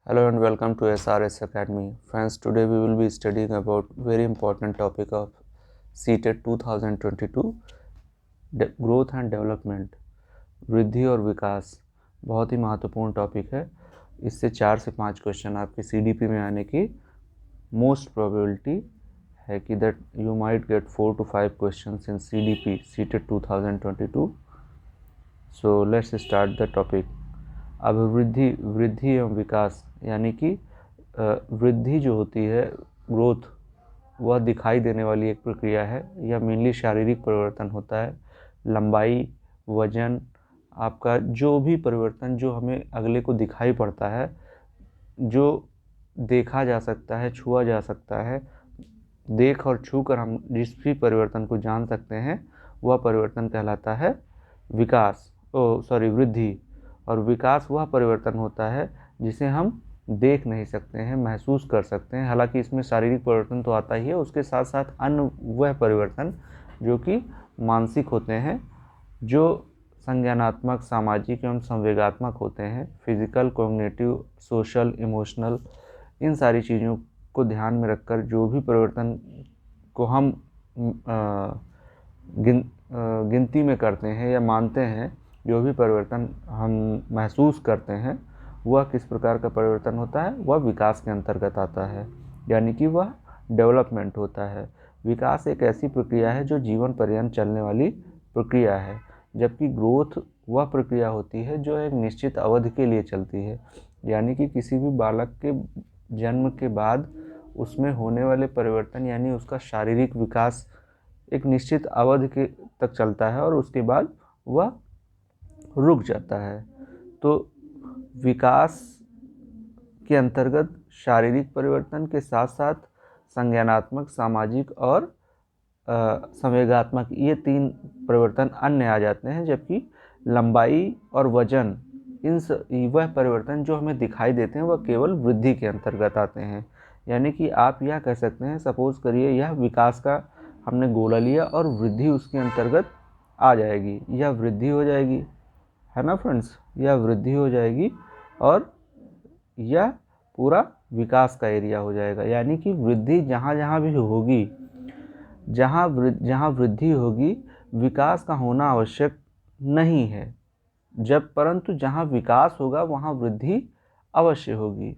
Hello and welcome to SRS Academy. Friends, today we will be studying about very important topic of CTET 2022 growth and development, वृद्धि और विकास। बहुत ही महत्वपूर्ण topic है। इससे 4 से 5 question आपके CDP में आने की मोस्ट प्रोबेबिलिटी है कि that you might get 4 to 5 questions in CDP CTET 2022। So let's start the topic. अब वृद्धि एवं विकास यानी कि वृद्धि जो होती है, ग्रोथ, वह दिखाई देने वाली एक प्रक्रिया है। यह मेनली शारीरिक परिवर्तन होता है। लंबाई, वजन, आपका जो भी परिवर्तन जो हमें अगले को दिखाई पड़ता है, जो देखा जा सकता है, छुआ जा सकता है, देख और छू कर हम जिस भी परिवर्तन को जान सकते हैं, वह परिवर्तन कहलाता है वृद्धि। और विकास वह परिवर्तन होता है जिसे हम देख नहीं सकते हैं, महसूस कर सकते हैं। हालांकि इसमें शारीरिक परिवर्तन तो आता ही है, उसके साथ साथ अन्य वह परिवर्तन जो कि मानसिक होते हैं, जो संज्ञानात्मक, सामाजिक एवं संवेगात्मक होते हैं। फिजिकल, कॉग्निटिव, सोशल, इमोशनल, इन सारी चीज़ों को ध्यान में रखकर जो भी परिवर्तन को हम गिनती में करते हैं या मानते हैं, जो भी परिवर्तन हम महसूस करते हैं, वह किस प्रकार का परिवर्तन होता है, वह विकास के अंतर्गत आता है, यानी कि वह डेवलपमेंट होता है। विकास एक ऐसी प्रक्रिया है जो जीवन पर्यंत चलने वाली प्रक्रिया है, जबकि ग्रोथ वह प्रक्रिया होती है जो एक निश्चित अवधि के लिए चलती है। यानी कि किसी भी बालक के जन्म के बाद उसमें होने वाले परिवर्तन यानी उसका शारीरिक विकास एक निश्चित अवधि के तक चलता है और उसके बाद वह रुक जाता है। तो विकास के अंतर्गत शारीरिक परिवर्तन के साथ साथ संज्ञानात्मक, सामाजिक और संवेगात्मक, ये 3 परिवर्तन अन्य आ जाते हैं। जबकि लंबाई और वजन, वह परिवर्तन जो हमें दिखाई देते हैं, वह केवल वृद्धि के अंतर्गत आते हैं। यानी कि आप यह कह सकते हैं, सपोज करिए यह विकास का हमने गोला लिया और वृद्धि उसके अंतर्गत आ जाएगी, यह वृद्धि हो जाएगी, है ना फ्रेंड्स, यह वृद्धि हो जाएगी और यह पूरा विकास का एरिया हो जाएगा। यानी कि वृद्धि जहाँ जहाँ भी होगी, जहाँ वृद्धि होगी, विकास का होना आवश्यक नहीं है। परंतु जहाँ विकास होगा वहाँ वृद्धि अवश्य होगी।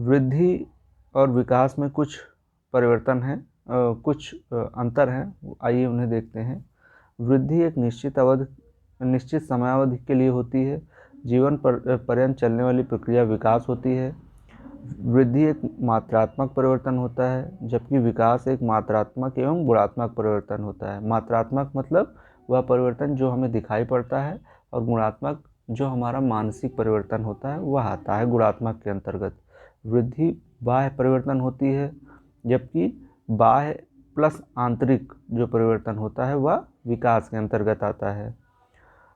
वृद्धि और विकास में कुछ परिवर्तन हैं, कुछ अंतर हैं, आइए उन्हें देखते हैं। वृद्धि एक निश्चित समयावधि के लिए होती है। जीवन पर्यंत चलने वाली प्रक्रिया विकास होती है। वृद्धि एक मात्रात्मक परिवर्तन होता है, जबकि विकास एक मात्रात्मक एवं गुणात्मक परिवर्तन होता है। मात्रात्मक मतलब वह परिवर्तन जो हमें दिखाई पड़ता है, और गुणात्मक जो हमारा मानसिक परिवर्तन होता है, वह आता है गुणात्मक के अंतर्गत। वृद्धि बाह्य परिवर्तन होती है, जबकि बाह्य प्लस आंतरिक जो परिवर्तन होता है वह विकास के अंतर्गत आता है।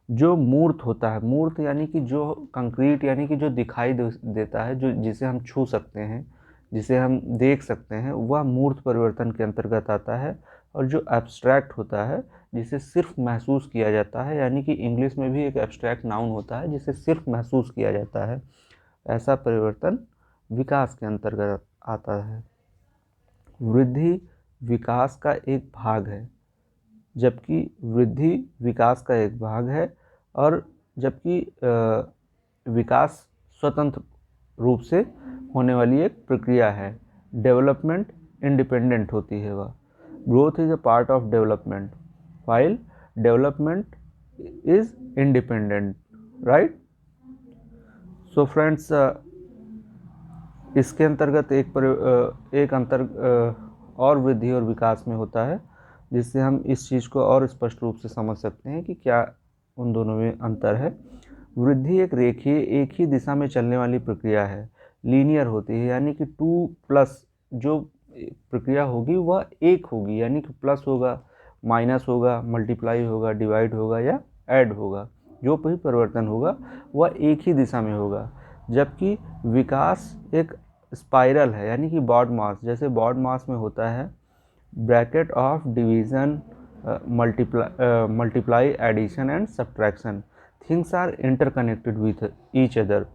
जो मूर्त होता है, मूर्त यानी कि जो कंक्रीट, यानी कि जो दिखाई देता है, जो जिसे हम छू सकते हैं, जिसे हम देख सकते हैं, वह मूर्त परिवर्तन के अंतर्गत आता है। और जो एब्स्ट्रैक्ट होता है, जिसे सिर्फ महसूस किया जाता है, यानी कि इंग्लिश में भी एक एब्स्ट्रैक्ट नाउन होता है जिसे सिर्फ महसूस किया जाता है, ऐसा परिवर्तन विकास के अंतर्गत आता है। वृद्धि विकास का एक भाग है, जबकि वृद्धि विकास का एक भाग है, और जबकि विकास स्वतंत्र रूप से होने वाली एक प्रक्रिया है। डेवलपमेंट इंडिपेंडेंट होती है वह। Growth is a part of development while development is independent, right. So friends, इसके अंतर्गत एक अंतर और वृद्धि और विकास में होता है, जिससे हम इस चीज़ को और स्पष्ट रूप से समझ सकते हैं कि क्या उन दोनों में अंतर है। वृद्धि एक रेखीय, एक ही दिशा में चलने वाली प्रक्रिया है, लीनियर होती है, यानी कि 2+ जो प्रक्रिया होगी वह एक होगी, यानी कि प्लस होगा, माइनस होगा, मल्टीप्लाई होगा, डिवाइड होगा या ऐड होगा, जो भी परिवर्तन होगा वह एक ही दिशा में होगा। जबकि विकास एक स्पाइरल है, यानी कि बॉड मास, जैसे बॉड मास में होता है bracket of division, multiply, addition and subtraction, things are interconnected with each other.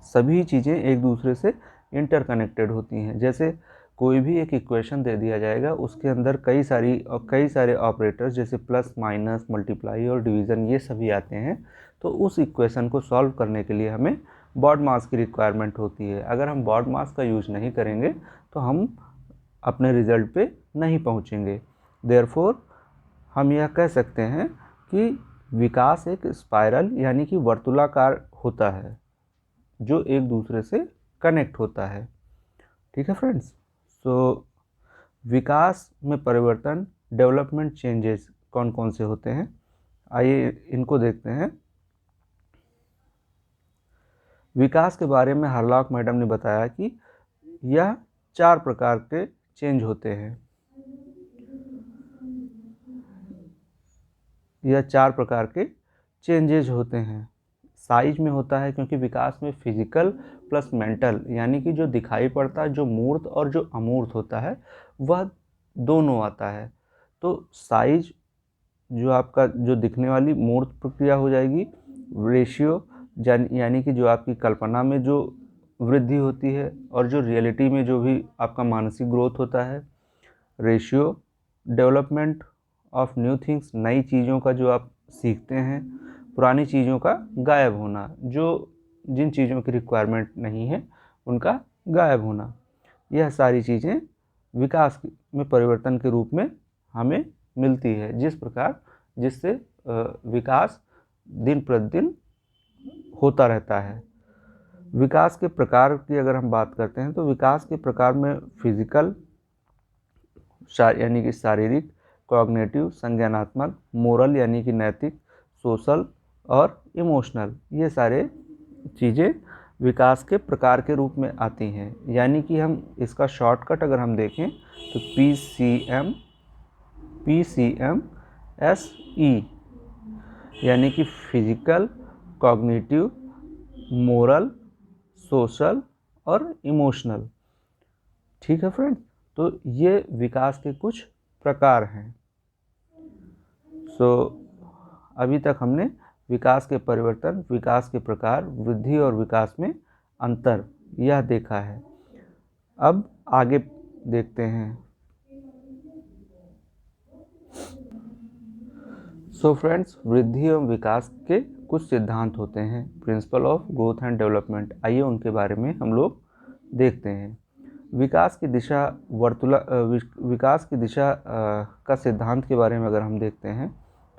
सभी चीज़ें एक दूसरे से इंटरकनेक्टेड होती हैं। जैसे कोई भी एक इक्वेशन दे दिया जाएगा, उसके अंदर कई सारे ऑपरेटर्स जैसे प्लस माइनस मल्टीप्लाई और डिवीज़न ये सभी आते हैं। तो उस इक्वेशन को सॉल्व करने के लिए हमें बॉड मास की रिक्वायरमेंट होती है। अगर हम बॉड मास का यूज नहीं करेंगे तो हम अपने रिजल्ट पे नहीं पहुंचेंगे। देयरफॉर हम यह कह सकते हैं कि विकास एक स्पाइरल यानी कि वर्तुलाकार होता है जो एक दूसरे से कनेक्ट होता है। ठीक है फ्रेंड्स। सो विकास में परिवर्तन, डेवलपमेंट चेंजेस कौन कौन से होते हैं, आइए इनको देखते हैं। विकास के बारे में हरलॉक मैडम ने बताया कि यह 4 प्रकार के चेंज होते हैं। यह 4 प्रकार के चेंजेज होते हैं। साइज में होता है, क्योंकि विकास में फिजिकल प्लस मेंटल यानी कि जो दिखाई पड़ता है, जो मूर्त और जो अमूर्त होता है, वह दोनों आता है। तो साइज जो आपका जो दिखने वाली मूर्त प्रक्रिया हो जाएगी। रेशियो यानी कि जो आपकी कल्पना में जो वृद्धि होती है और जो रियलिटी में जो भी आपका मानसिक ग्रोथ होता है। Ratio development of new things, नई चीज़ों का जो आप सीखते हैं। पुरानी चीज़ों का गायब होना, जो जिन चीज़ों की रिक्वायरमेंट नहीं है उनका गायब होना। यह सारी चीज़ें विकास में परिवर्तन के रूप में हमें मिलती है, जिससे विकास दिन प्रतिदिन होता रहता है। विकास के प्रकार की अगर हम बात करते हैं तो विकास के प्रकार में फिजिकल यानी कि शारीरिक, कॉग्निटिव संज्ञानात्मक, मोरल यानी कि नैतिक, सोशल और इमोशनल, ये सारे चीज़ें विकास के प्रकार के रूप में आती हैं। यानी कि हम इसका शॉर्टकट अगर हम देखें तो PCMSE यानी कि फिजिकल, कॉग्निटिव, मोरल, सोशल और इमोशनल। ठीक है फ्रेंड्स। तो ये विकास के कुछ प्रकार हैं। अभी तक हमने विकास के परिवर्तन, विकास के प्रकार, वृद्धि और विकास में अंतर यह देखा है। अब आगे देखते हैं। फ्रेंड्स, वृद्धि एवं विकास के कुछ सिद्धांत होते हैं, principle of growth and development. आइए उनके बारे में हम लोग देखते हैं। विकास की दिशा का सिद्धांत के बारे में अगर हम देखते हैं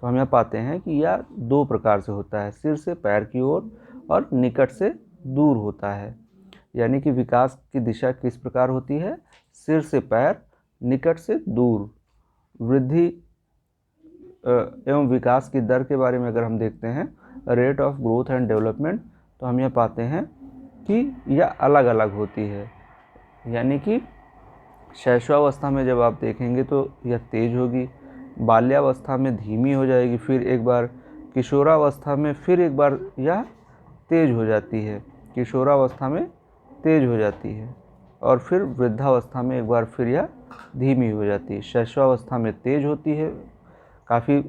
तो हम यह पाते हैं कि यह 2 प्रकार से होता है, सिर से पैर की ओर और निकट से दूर होता है। यानी कि विकास की दिशा किस प्रकार होती है, सिर से पैर, निकट से दूर। वृद्धि एवं विकास की दर के बारे में अगर हम देखते हैं, rate of growth and development, तो हम यह पाते हैं कि यह अलग अलग होती है। यानी कि शैशवावस्था में जब आप देखेंगे तो यह तेज होगी, बाल्यावस्था में धीमी हो जाएगी, फिर एक बार किशोरावस्था में फिर एक बार यह तेज हो जाती है, किशोरावस्था में तेज हो जाती है, और फिर वृद्धावस्था में एक बार फिर यह धीमी हो जाती है। शैशवावस्था में तेज होती है, काफ़ी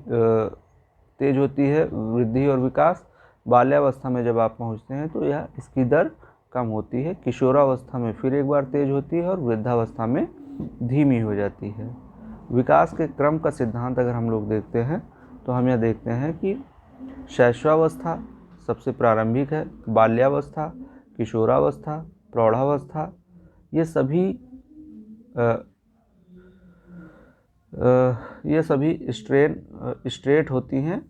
तेज होती है वृद्धि और विकास। बाल्यावस्था में जब आप पहुंचते हैं तो यह इसकी दर कम होती है। किशोरावस्था में फिर एक बार तेज होती है और वृद्धावस्था में धीमी हो जाती है। विकास के क्रम का सिद्धांत अगर हम लोग देखते हैं तो हम यह देखते हैं कि शैशवावस्था सबसे प्रारंभिक है, बाल्यावस्था, किशोरावस्था, प्रौढ़ावस्था, ये सभी स्ट्रेट होती हैं,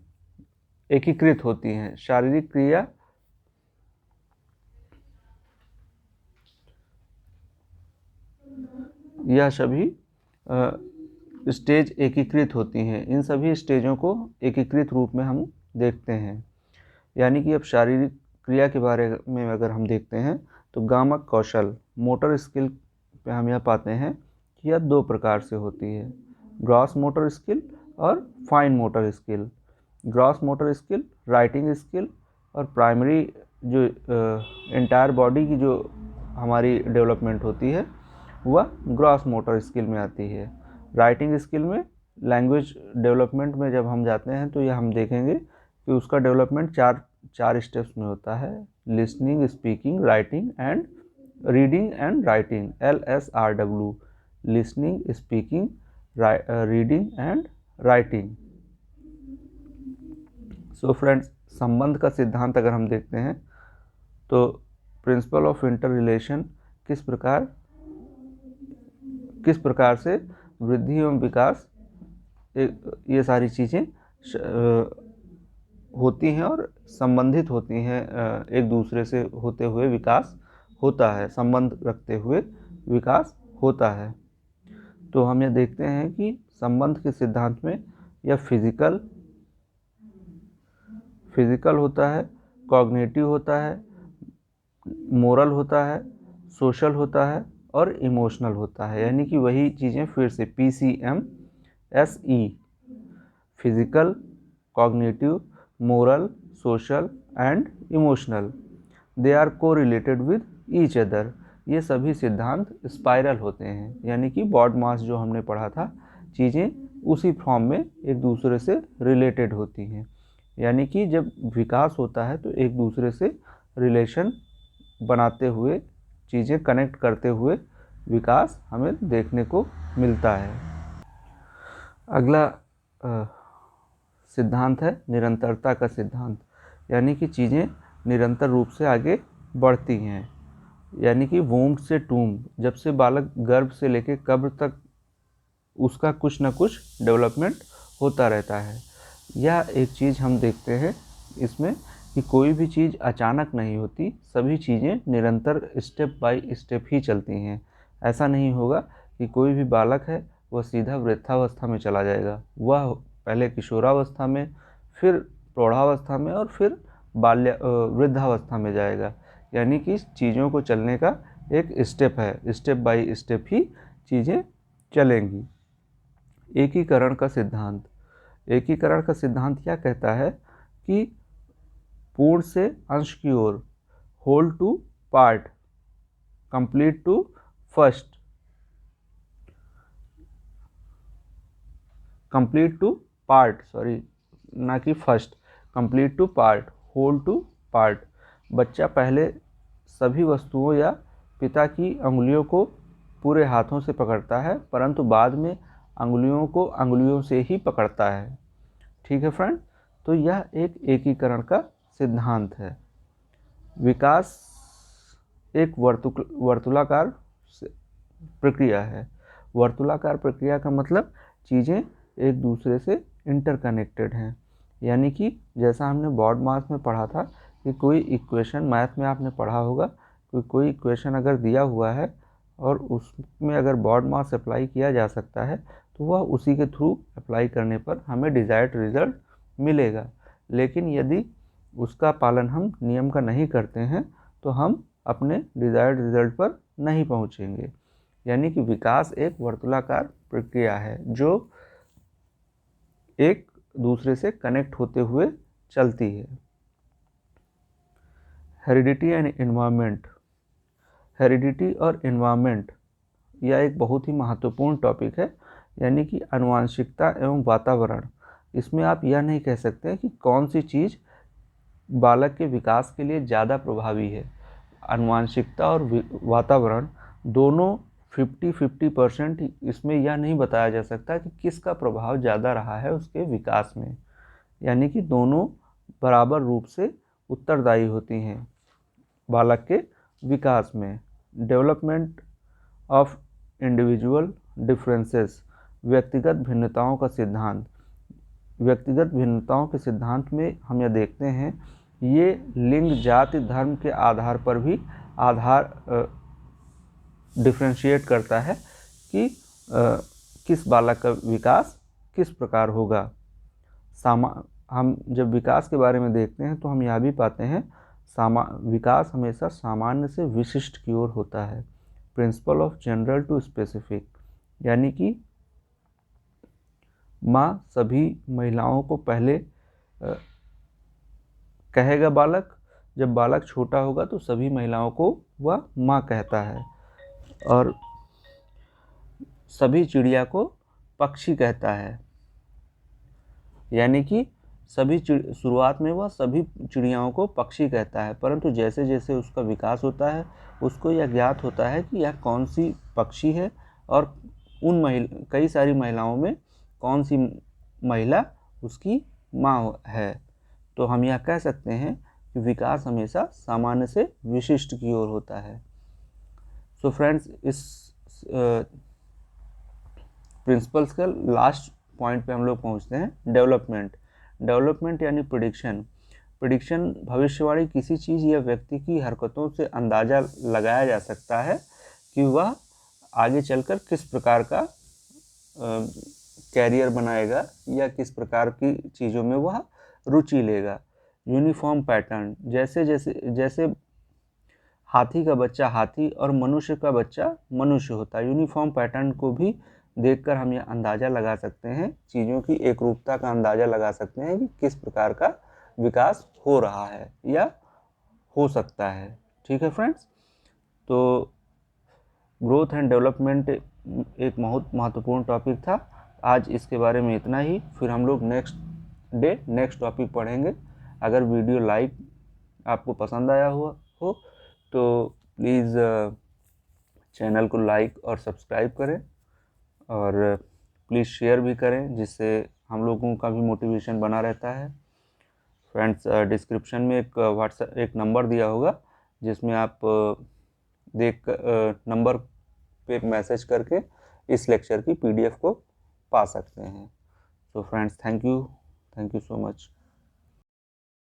एकीकृत होती हैं। शारीरिक क्रिया यह सभी स्टेज एकीकृत होती हैं। इन सभी स्टेजों को एकीकृत रूप में हम देखते हैं। यानी कि अब शारीरिक क्रिया के बारे में अगर हम देखते हैं तो गामक कौशल, मोटर स्किल पे हम यह पाते हैं कि यह 2 प्रकार से होती है, ग्रॉस मोटर स्किल और fine motor skill. Gross motor skill writing skill और प्राइमरी जो एंटायर बॉडी की जो हमारी डेवलपमेंट होती है वह ग्रॉस मोटर स्किल में आती है। राइटिंग स्किल में लैंग्वेज डेवलपमेंट में जब हम जाते हैं तो यह हम देखेंगे कि उसका डेवलपमेंट चार स्टेप्स में होता है, listening, speaking, writing and reading and writing, LSRW, listening, speaking, reading and writing. So friends, संबंध का सिद्धांत अगर हम देखते हैं तो प्रिंसिपल ऑफ इंटर रिलेशन किस प्रकार से वृद्धि एवं विकास ये सारी चीज़ें होती हैं और संबंधित होती हैं, एक दूसरे से होते हुए विकास होता है, संबंध रखते हुए विकास होता है। तो हम ये देखते हैं कि संबंध के सिद्धांत में यह फिजिकल होता है, कॉग्निटिव होता है, मोरल होता है, सोशल होता है और इमोशनल होता है। यानी कि वही चीज़ें फिर से PCMSE, physical, cognitive, moral, social and emotional, they are correlated with each other. ये सभी सिद्धांत स्पाइरल होते हैं, यानी कि बॉड मास जो हमने पढ़ा था, चीज़ें उसी फॉर्म में एक दूसरे से रिलेटेड होती हैं। यानी कि जब विकास होता है तो एक दूसरे से रिलेशन बनाते हुए, चीज़ें कनेक्ट करते हुए विकास हमें देखने को मिलता है। अगला सिद्धांत है निरंतरता का सिद्धांत, यानी कि चीज़ें निरंतर रूप से आगे बढ़ती हैं। यानी कि वोम्ब से टूम्ब, जब से बालक गर्भ से लेकर कब्र तक उसका कुछ ना कुछ डेवलपमेंट होता रहता है। यह एक चीज़ हम देखते हैं इसमें कि कोई भी चीज़ अचानक नहीं होती, सभी चीज़ें निरंतर स्टेप बाय स्टेप ही चलती हैं। ऐसा नहीं होगा कि कोई भी बालक है वह सीधा वृद्धावस्था में चला जाएगा, वह पहले किशोरावस्था में, फिर प्रौढ़ावस्था में और फिर वृद्धावस्था में जाएगा। यानी कि चीज़ों को चलने का एक स्टेप है, स्टेप बाय स्टेप ही चीज़ें चलेंगी। एकीकरण का सिद्धांत क्या कहता है कि पूर्ण से अंश की ओर, whole to part, complete to first, complete to part, sorry ना कि first, complete to part, whole to part. बच्चा पहले सभी वस्तुओं या पिता की अंगुलियों को पूरे हाथों से पकड़ता है, परंतु बाद में अंगुलियों को अंगुलियों से ही पकड़ता है। ठीक है फ्रेंड, तो यह एक एकीकरण का सिद्धांत है। विकास एक वर्तुलाकार प्रक्रिया है। वर्तुलाकार प्रक्रिया का मतलब चीज़ें एक दूसरे से इंटरकनेक्टेड हैं। यानी कि जैसा हमने बॉड मास में पढ़ा था कि कोई इक्वेशन, मैथ में आपने पढ़ा होगा, कोई इक्वेशन अगर दिया हुआ है और उसमें अगर बॉड मास अप्लाई किया जा सकता है तो वह उसी के थ्रू अप्लाई करने पर हमें डिज़ायर्ड रिजल्ट मिलेगा। लेकिन यदि उसका पालन हम नियम का नहीं करते हैं तो हम अपने डिज़ायर्ड रिजल्ट पर नहीं पहुंचेंगे। यानी कि विकास एक वर्तुलाकार प्रक्रिया है जो एक दूसरे से कनेक्ट होते हुए चलती है। Heredity and environment. हेरिडिटी और एनवायरनमेंट यह एक बहुत ही महत्वपूर्ण टॉपिक है, यानी कि आनुवंशिकता एवं वातावरण। इसमें आप यह नहीं कह सकते कि कौन सी चीज़ बालक के विकास के लिए ज़्यादा प्रभावी है। आनुवंशिकता और वातावरण दोनों 50-50%, इसमें यह नहीं बताया जा सकता कि किसका प्रभाव ज़्यादा रहा है उसके विकास में। यानी कि दोनों बराबर रूप से उत्तरदायी होती हैं बालक के विकास में। डेवलपमेंट ऑफ इंडिविजुअल डिफरेंसेस, व्यक्तिगत भिन्नताओं का सिद्धांत। व्यक्तिगत भिन्नताओं के सिद्धांत में हम यह देखते हैं ये लिंग, जाति, धर्म के आधार पर भी डिफ्रेंशिएट करता है कि किस बालक का विकास किस प्रकार होगा। हम जब विकास के बारे में देखते हैं तो हम यह भी पाते हैं विकास हमेशा सामान्य से विशिष्ट की ओर होता है। Principle of general to specific, यानी कि माँ सभी महिलाओं को पहले कहेगा बालक, जब बालक छोटा होगा तो सभी महिलाओं को वह माँ कहता है, और सभी चिड़िया को पक्षी कहता है। यानी कि शुरुआत में वह सभी चिड़ियाओं को पक्षी कहता है, परंतु जैसे जैसे उसका विकास होता है उसको यह ज्ञात होता है कि यह कौन सी पक्षी है और कई सारी महिलाओं में कौन सी महिला उसकी माँ है। तो हम यह कह सकते हैं कि विकास हमेशा सामान्य से विशिष्ट की ओर होता है। सो फ्रेंड्स, इस प्रिंसिपल्स का लास्ट पॉइंट पे हम लोग पहुँचते हैं, डेवलपमेंट यानी प्रिडिक्शन भविष्यवाणी किसी चीज़ या व्यक्ति की हरकतों से अंदाज़ा लगाया जा सकता है कि वह आगे चलकर किस प्रकार का कैरियर बनाएगा या किस प्रकार की चीज़ों में वह रुचि लेगा। यूनिफॉर्म पैटर्न, जैसे हाथी का बच्चा हाथी और मनुष्य का बच्चा मनुष्य होता है, यूनिफॉर्म पैटर्न को भी देखकर हम यह अंदाज़ा लगा सकते हैं, चीज़ों की एकरूपता का अंदाज़ा लगा सकते हैं कि किस प्रकार का विकास हो रहा है या हो सकता है। ठीक है फ्रेंड्स, तो ग्रोथ एंड डेवलपमेंट एक बहुत महत्वपूर्ण टॉपिक था। आज इसके बारे में इतना ही, फिर हम लोग नेक्स्ट टॉपिक पढ़ेंगे। अगर वीडियो आपको पसंद आया हो तो प्लीज़ चैनल को लाइक और सब्सक्राइब करें और प्लीज़ शेयर भी करें, जिससे हम लोगों का भी मोटिवेशन बना रहता है। फ्रेंड्स, डिस्क्रिप्शन में एक नंबर दिया होगा जिसमें आप नंबर पे मैसेज करके इस लेक्चर की PDF को पा सकते हैं। So friends, thank you so much.